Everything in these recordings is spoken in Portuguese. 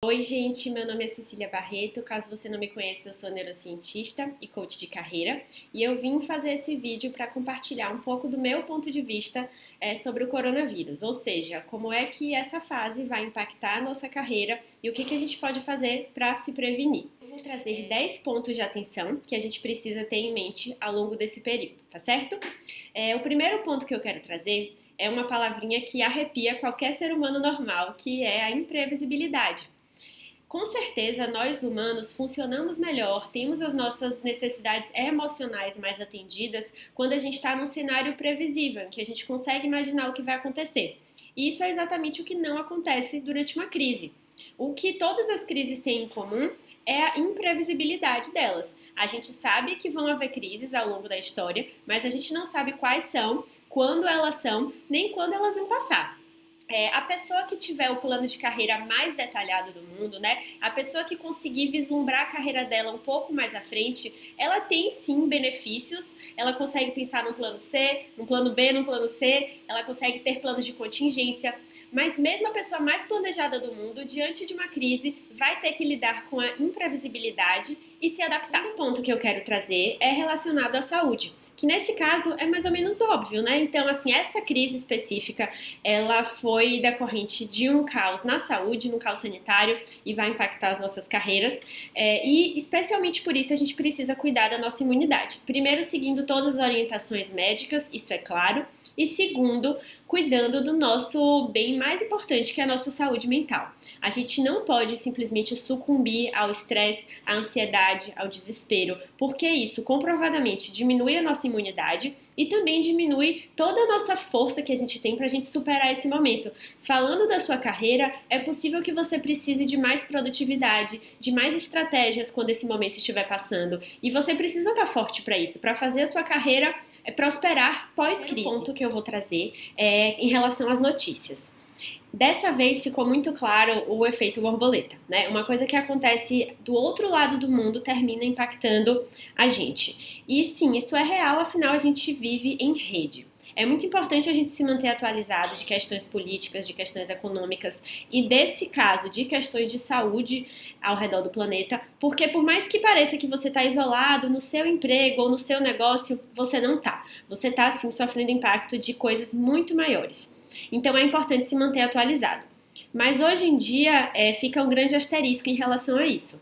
Oi, gente, meu nome é Cecília Barreto. Caso você não me conheça, eu sou neurocientista e coach de carreira e eu vim fazer esse vídeo para compartilhar um pouco do meu ponto de vista sobre o coronavírus, ou seja, como é que essa fase vai impactar a nossa carreira e o que a gente pode fazer para se prevenir. Eu vou trazer 10 pontos de atenção que a gente precisa ter em mente ao longo desse período, tá certo? O primeiro ponto que eu quero trazer é uma palavrinha que arrepia qualquer ser humano normal, que é a imprevisibilidade. Com certeza, nós humanos funcionamos melhor, temos as nossas necessidades emocionais mais atendidas quando a gente está num cenário previsível, em que a gente consegue imaginar o que vai acontecer. E isso é exatamente o que não acontece durante uma crise. O que todas as crises têm em comum é a imprevisibilidade delas. A gente sabe que vão haver crises ao longo da história, mas a gente não sabe quais são, quando elas são, nem quando elas vão passar. A pessoa que tiver o plano de carreira mais detalhado do mundo, né? A pessoa que conseguir vislumbrar a carreira dela um pouco mais à frente, ela tem sim benefícios, ela consegue pensar num plano C, num plano B, num plano C, ela consegue ter planos de contingência, mas mesmo a pessoa mais planejada do mundo, diante de uma crise, vai ter que lidar com a imprevisibilidade e se adaptar. O ponto que eu quero trazer é relacionado à saúde, que nesse caso é mais ou menos óbvio, né? Então, assim, essa crise específica, ela foi decorrente de um caos na saúde, no caos sanitário, e vai impactar as nossas carreiras, e especialmente por isso a gente precisa cuidar da nossa imunidade. Primeiro, seguindo todas as orientações médicas, isso é claro, e segundo, cuidando do nosso bem mais importante, que é a nossa saúde mental. A gente não pode simplesmente sucumbir ao estresse, à ansiedade, ao desespero, porque isso comprovadamente diminui a nossa imunidade e também diminui toda a nossa força que a gente tem para a gente superar esse momento. Falando da sua carreira, é possível que você precise de mais produtividade, de mais estratégias quando esse momento estiver passando. E você precisa estar forte para isso, para fazer a sua carreira prosperar pós-crise. O ponto que eu vou trazer é em relação às notícias. Dessa vez ficou muito claro o efeito borboleta, né? Uma coisa que acontece do outro lado do mundo termina impactando a gente. E sim, isso é real, afinal a gente vive em rede. É muito importante a gente se manter atualizado de questões políticas, de questões econômicas e, desse caso, de questões de saúde ao redor do planeta, porque por mais que pareça que você está isolado no seu emprego ou no seu negócio, você não está. Você está, sim, sofrendo impacto de coisas muito maiores. Então é importante se manter atualizado. Mas hoje em dia fica um grande asterisco em relação a isso.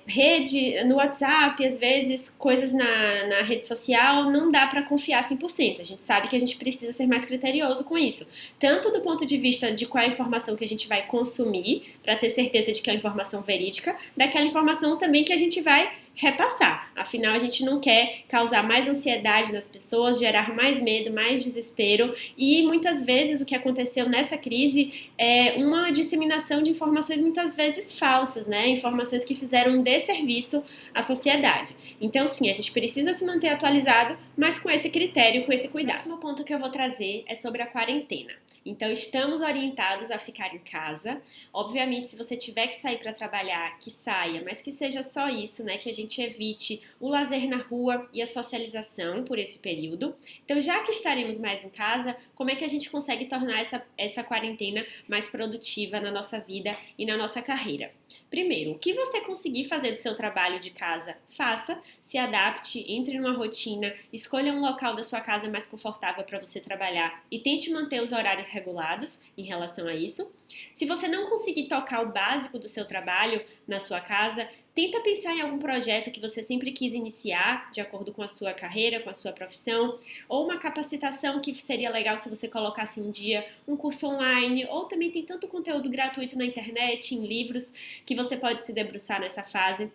Rede, no WhatsApp, às vezes, coisas na rede social, não dá para confiar 100%. A gente sabe que a gente precisa ser mais criterioso com isso. Tanto do ponto de vista de qual é a informação que a gente vai consumir, para ter certeza de que é uma informação verídica, daquela informação também que a gente vai repassar. Afinal, a gente não quer causar mais ansiedade nas pessoas, gerar mais medo, mais desespero e muitas vezes o que aconteceu nessa crise é uma disseminação de informações muitas vezes falsas, né? Informações que fizeram um desserviço à sociedade. Então, sim, a gente precisa se manter atualizado, mas com esse critério, com esse cuidado. O próximo ponto que eu vou trazer é sobre a quarentena. Então, estamos orientados a ficar em casa. Obviamente, se você tiver que sair para trabalhar, que saia, mas que seja só isso, né? Que a gente evite o lazer na rua e a socialização por esse período. Então, já que estaremos mais em casa, como é que a gente consegue tornar essa quarentena mais produtiva na nossa vida e na nossa carreira? Primeiro, o que você conseguir fazer do seu trabalho de casa, faça, se adapte, entre numa rotina, escolha um local da sua casa mais confortável para você trabalhar e tente manter os horários regulados em relação a isso. Se você não conseguir tocar o básico do seu trabalho na sua casa, tenta pensar em algum projeto que você sempre quis iniciar, de acordo com a sua carreira, com a sua profissão, ou uma capacitação que seria legal se você colocasse em dia um curso online, ou também tem tanto conteúdo gratuito na internet, em livros, que você pode se debruçar nessa fase.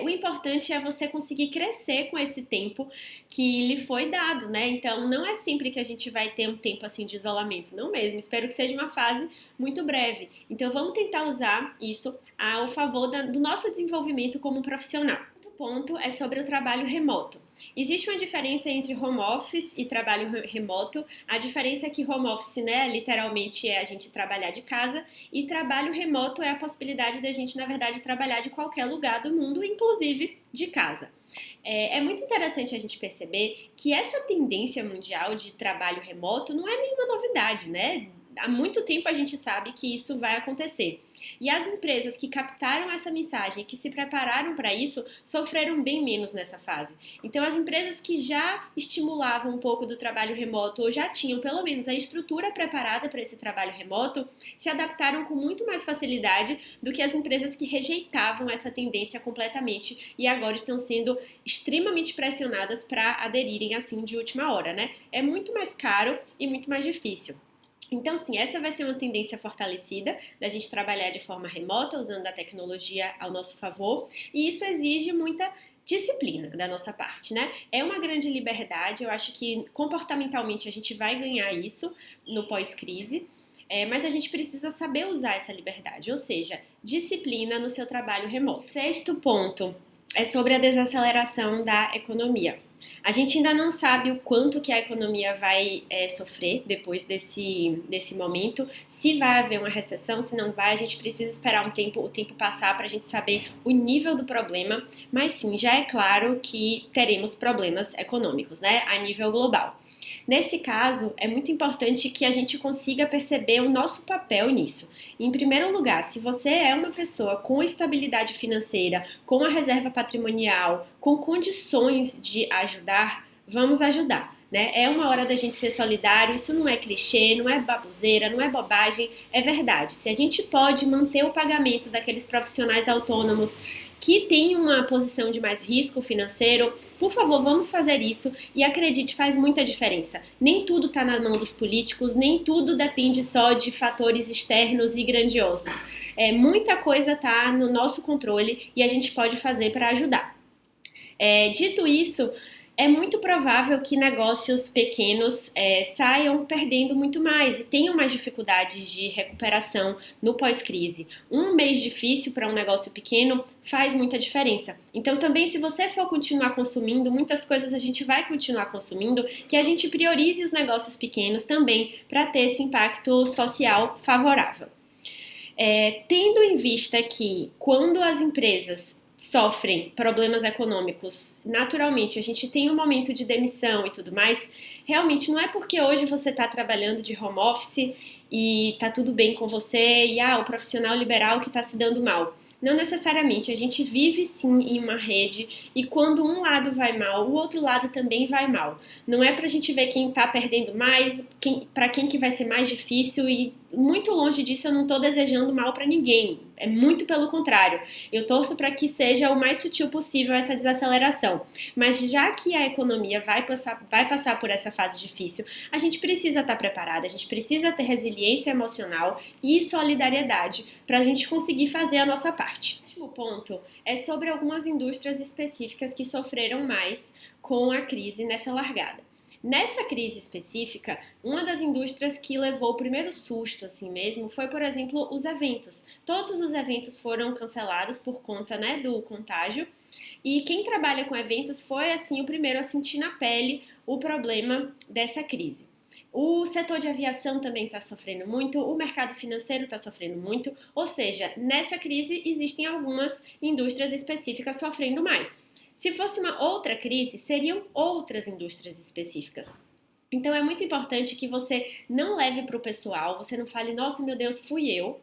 O importante é você conseguir crescer com esse tempo que lhe foi dado, né? Então, não é sempre que a gente vai ter um tempo assim de isolamento, não mesmo. Espero que seja uma fase muito breve. Então, vamos tentar usar isso ao favor do nosso desenvolvimento como profissional. Outro ponto é sobre o trabalho remoto. Existe uma diferença entre home office e trabalho remoto. A diferença é que home office, né, literalmente é a gente trabalhar de casa e trabalho remoto é a possibilidade da gente, na verdade, trabalhar de qualquer lugar do mundo, inclusive de casa. É muito interessante a gente perceber que essa tendência mundial de trabalho remoto não é nenhuma novidade, né? há muito tempo a gente sabe que isso vai acontecer. E as empresas que captaram essa mensagem, que se prepararam para isso, sofreram bem menos nessa fase. Então, as empresas que já estimulavam um pouco do trabalho remoto ou já tinham pelo menos a estrutura preparada para esse trabalho remoto, se adaptaram com muito mais facilidade do que as empresas que rejeitavam essa tendência completamente e agora estão sendo extremamente pressionadas para aderirem assim de última hora, né? É muito mais caro e muito mais difícil. Então, sim, essa vai ser uma tendência fortalecida da gente trabalhar de forma remota, usando a tecnologia ao nosso favor, e isso exige muita disciplina da nossa parte, né? É uma grande liberdade, eu acho que comportamentalmente a gente vai ganhar isso no pós-crise, mas a gente precisa saber usar essa liberdade, ou seja, disciplina no seu trabalho remoto. Sexto ponto é sobre a desaceleração da economia. A gente ainda não sabe o quanto que a economia vai sofrer depois desse momento, se vai haver uma recessão, se não vai, a gente precisa esperar o tempo passar para a gente saber o nível do problema, mas sim, já é claro que teremos problemas econômicos, né, a nível global. Nesse caso, é muito importante que a gente consiga perceber o nosso papel nisso. Em primeiro lugar, se você é uma pessoa com estabilidade financeira, com a reserva patrimonial, com condições de ajudar, vamos ajudar. Né? É uma hora da gente ser solidário, isso não é clichê, não é baboseira, não é bobagem, é verdade. Se a gente pode manter o pagamento daqueles profissionais autônomos que têm uma posição de mais risco financeiro, por favor, vamos fazer isso e acredite, faz muita diferença. Nem tudo está na mão dos políticos, nem tudo depende só de fatores externos e grandiosos. Muita coisa está no nosso controle e a gente pode fazer para ajudar. Dito isso, é muito provável que negócios pequenos saiam perdendo muito mais e tenham mais dificuldades de recuperação no pós-crise. Um mês difícil para um negócio pequeno faz muita diferença. Então também, se você for continuar consumindo, muitas coisas a gente vai continuar consumindo, que a gente priorize os negócios pequenos também para ter esse impacto social favorável. Tendo em vista que quando as empresas sofrem problemas econômicos, naturalmente a gente tem um momento de demissão e tudo mais, realmente não é porque hoje você está trabalhando de home office e tá tudo bem com você e o profissional liberal que está se dando mal. Não necessariamente, a gente vive sim em uma rede e quando um lado vai mal, o outro lado também vai mal. Não é pra gente ver quem tá perdendo mais, pra quem que vai ser mais difícil e muito longe disso eu não tô desejando mal pra ninguém. É muito pelo contrário. Eu torço para que seja o mais sutil possível essa desaceleração. Mas já que a economia vai passar por essa fase difícil, a gente precisa estar preparada, a gente precisa ter resiliência emocional e solidariedade para a gente conseguir fazer a nossa parte. O último ponto é sobre algumas indústrias específicas que sofreram mais com a crise nessa largada. Nessa crise específica, uma das indústrias que levou o primeiro susto assim mesmo foi, por exemplo, os eventos. Todos os eventos foram cancelados por conta, né, do contágio. E quem trabalha com eventos foi assim o primeiro a sentir na pele o problema dessa crise. O setor de aviação também está sofrendo muito, o mercado financeiro está sofrendo muito, ou seja, nessa crise existem algumas indústrias específicas sofrendo mais. Se fosse uma outra crise, seriam outras indústrias específicas. Então é muito importante que você não leve para o pessoal, você não fale, nossa, meu Deus, fui eu.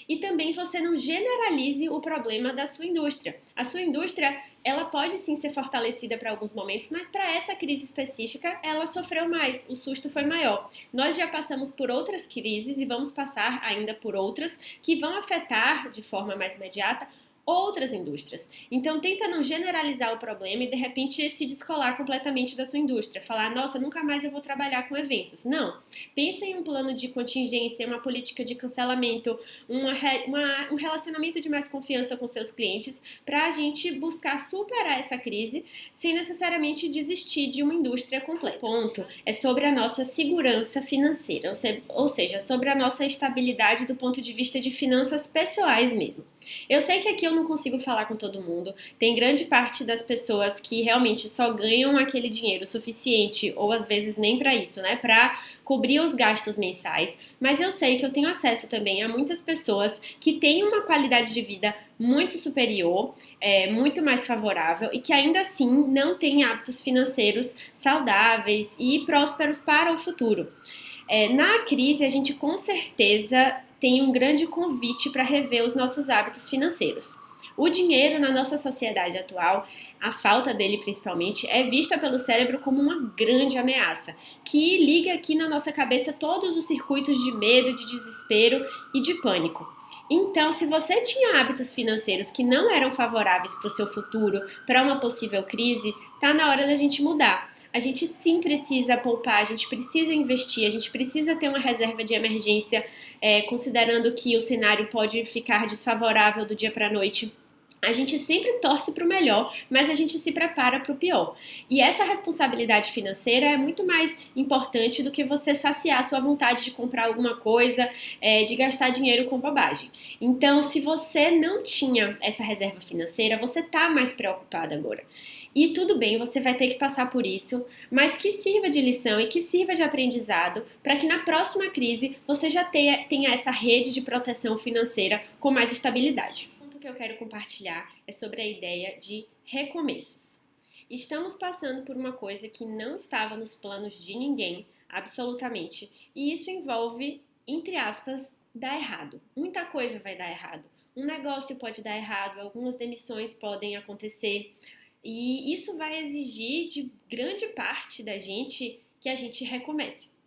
E também você não generalize o problema da sua indústria. A sua indústria, ela pode sim ser fortalecida para alguns momentos, mas para essa crise específica, ela sofreu mais, o susto foi maior. Nós já passamos por outras crises e vamos passar ainda por outras que vão afetar de forma mais imediata outras indústrias. Então tenta não generalizar o problema e de repente se descolar completamente da sua indústria, falar, nossa, nunca mais eu vou trabalhar com eventos. Não, pensa em um plano de contingência, uma política de cancelamento, um relacionamento de mais confiança com seus clientes para a gente buscar superar essa crise sem necessariamente desistir de uma indústria completa. O ponto é sobre a nossa segurança financeira, ou seja, sobre a nossa estabilidade do ponto de vista de finanças pessoais mesmo. Eu sei que aqui eu não consigo falar com todo mundo, tem grande parte das pessoas que realmente só ganham aquele dinheiro suficiente, ou às vezes nem para isso, né, para cobrir os gastos mensais, mas eu sei que eu tenho acesso também a muitas pessoas que têm uma qualidade de vida muito superior, muito mais favorável e que ainda assim não têm hábitos financeiros saudáveis e prósperos para o futuro. Na crise, a gente com certeza tem um grande convite para rever os nossos hábitos financeiros. O dinheiro na nossa sociedade atual, a falta dele principalmente, é vista pelo cérebro como uma grande ameaça, que liga aqui na nossa cabeça todos os circuitos de medo, de desespero e de pânico. Então, se você tinha hábitos financeiros que não eram favoráveis para o seu futuro, para uma possível crise, tá na hora da gente mudar. A gente sim precisa poupar, a gente precisa investir, a gente precisa ter uma reserva de emergência, considerando que o cenário pode ficar desfavorável do dia para a noite. A gente sempre torce para o melhor, mas a gente se prepara para o pior. E essa responsabilidade financeira é muito mais importante do que você saciar a sua vontade de comprar alguma coisa, de gastar dinheiro com bobagem. Então, se você não tinha essa reserva financeira, você está mais preocupada agora. E tudo bem, você vai ter que passar por isso, mas que sirva de lição e que sirva de aprendizado para que na próxima crise você já tenha essa rede de proteção financeira com mais estabilidade. Que eu quero compartilhar é sobre a ideia de recomeços. Estamos passando por uma coisa que não estava nos planos de ninguém, absolutamente, e isso envolve, entre aspas, dar errado. Muita coisa vai dar errado. Um negócio pode dar errado, algumas demissões podem acontecer, e isso vai exigir de grande parte da gente que a gente recomece.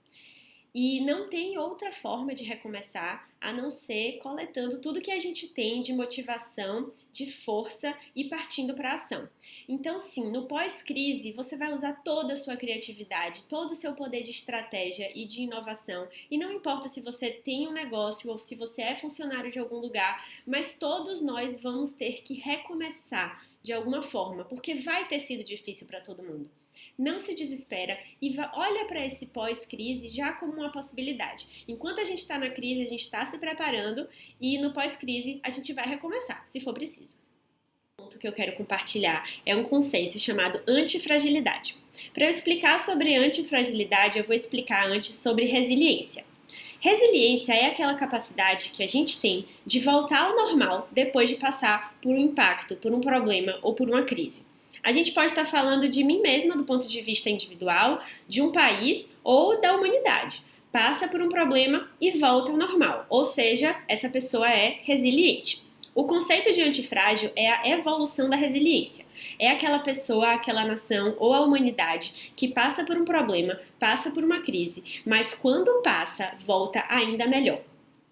E não tem outra forma de recomeçar a não ser coletando tudo que a gente tem de motivação, de força e partindo para a ação. Então, sim, no pós-crise, você vai usar toda a sua criatividade, todo o seu poder de estratégia e de inovação. E não importa se você tem um negócio ou se você é funcionário de algum lugar, mas todos nós vamos ter que recomeçar de alguma forma, porque vai ter sido difícil para todo mundo. Não se desespera e olha para esse pós-crise já como uma possibilidade. Enquanto a gente está na crise, a gente está se preparando e no pós-crise a gente vai recomeçar, se for preciso. O ponto que eu quero compartilhar é um conceito chamado antifragilidade. Para eu explicar sobre antifragilidade, eu vou explicar antes sobre resiliência. Resiliência é aquela capacidade que a gente tem de voltar ao normal depois de passar por um impacto, por um problema ou por uma crise. A gente pode estar falando de mim mesma do ponto de vista individual, de um país ou da humanidade. Passa por um problema e volta ao normal, ou seja, essa pessoa é resiliente. O conceito de antifrágil é a evolução da resiliência. É aquela pessoa, aquela nação ou a humanidade que passa por um problema, passa por uma crise, mas quando passa, volta ainda melhor.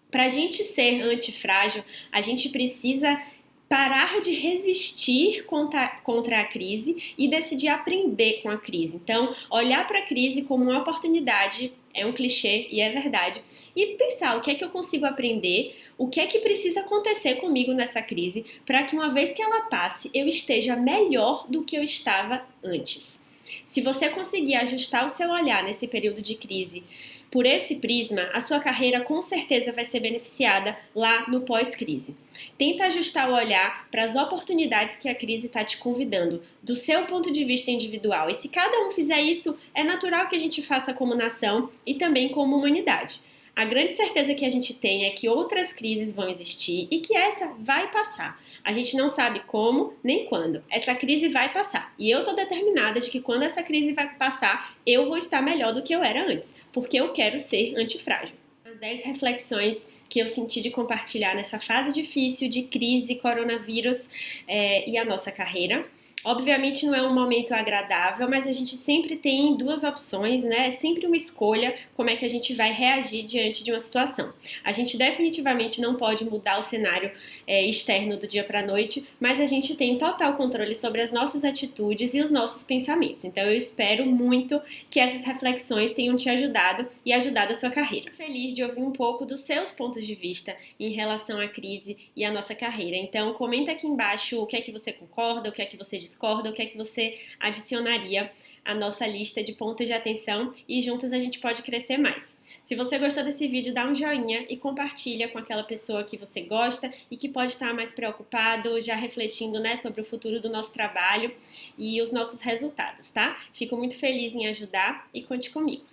Para a gente ser antifrágil, a gente precisa parar de resistir contra a crise e decidir aprender com a crise. Então, olhar para a crise como uma oportunidade, é um clichê e é verdade, e pensar o que é que eu consigo aprender, o que é que precisa acontecer comigo nessa crise, para que uma vez que ela passe, eu esteja melhor do que eu estava antes. Se você conseguir ajustar o seu olhar nesse período de crise por esse prisma, a sua carreira com certeza vai ser beneficiada lá no pós-crise. Tenta ajustar o olhar para as oportunidades que a crise está te convidando, do seu ponto de vista individual. E se cada um fizer isso, é natural que a gente faça como nação e também como humanidade. A grande certeza que a gente tem é que outras crises vão existir e que essa vai passar. A gente não sabe como nem quando. Essa crise vai passar. E eu estou determinada de que quando essa crise vai passar, eu vou estar melhor do que eu era antes, porque eu quero ser antifrágil. As 10 reflexões que eu senti de compartilhar nessa fase difícil de crise, coronavírus e a nossa carreira. Obviamente não é um momento agradável, mas a gente sempre tem duas opções, né? É sempre uma escolha como é que a gente vai reagir diante de uma situação. A gente definitivamente não pode mudar o cenário externo do dia para a noite, mas a gente tem total controle sobre as nossas atitudes e os nossos pensamentos. Então eu espero muito que essas reflexões tenham te ajudado e ajudado a sua carreira. Feliz de ouvir um pouco dos seus pontos de vista em relação à crise e à nossa carreira. Então comenta aqui embaixo o que é que você concorda, o que é que você discorda, o que é que você adicionaria à nossa lista de pontos de atenção e juntos a gente pode crescer mais. Se você gostou desse vídeo, dá um joinha e compartilha com aquela pessoa que você gosta e que pode estar mais preocupado, já refletindo, né, sobre o futuro do nosso trabalho e os nossos resultados, tá? Fico muito feliz em ajudar e conte comigo.